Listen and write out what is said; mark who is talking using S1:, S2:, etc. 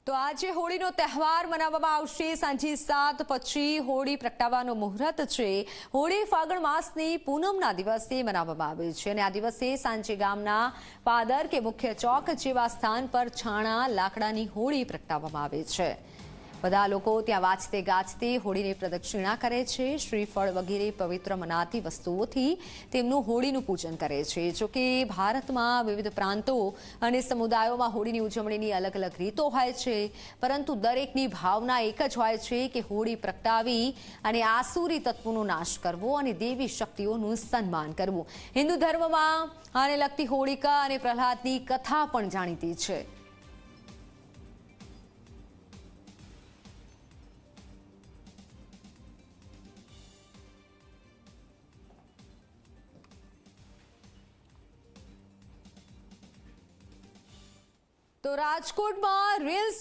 S1: તો આજે હોળીનો તહેવાર મનાવવામાં આવશે। સાંજે 7 પછી હોળી પ્રગટાવવાનો મુહૂર્ત છે। હોળી ફાગણ માસની પૂનમના દિવસે મનાવવામાં આવે છે અને આ દિવસે સાંજે ગામના પાદર કે મુખ્ય ચોક જેવા સ્થાન પર છાણા લાકડાની હોળી પ્રગટાવવામાં આવે છે। બધા લોકો ત્યાં વાજતે ગાજતે હોળીની પ્રદક્ષિણા કરે છે। શ્રીફળ વગેરે પવિત્ર મનાતી વસ્તુઓથી તેમનું હોળીનું પૂજન કરે છે। જોકે ભારતમાં વિવિધ પ્રાંતો અને સમુદાયોમાં હોળીની ઉજવણીની અલગ અલગ રીતો હોય છે, પરંતુ દરેકની ભાવના એક જ હોય છે કે હોળી પ્રગટાવી અને આસુરી તત્વોનો નાશ કરવો અને દેવી શક્તિઓનું સન્માન કરવું। હિન્દુ ધર્મમાં આને લગતી હોળિકા અને પ્રહલાદની કથા પણ જાણીતી છે। તો રાજકોટમાં રીલ્સ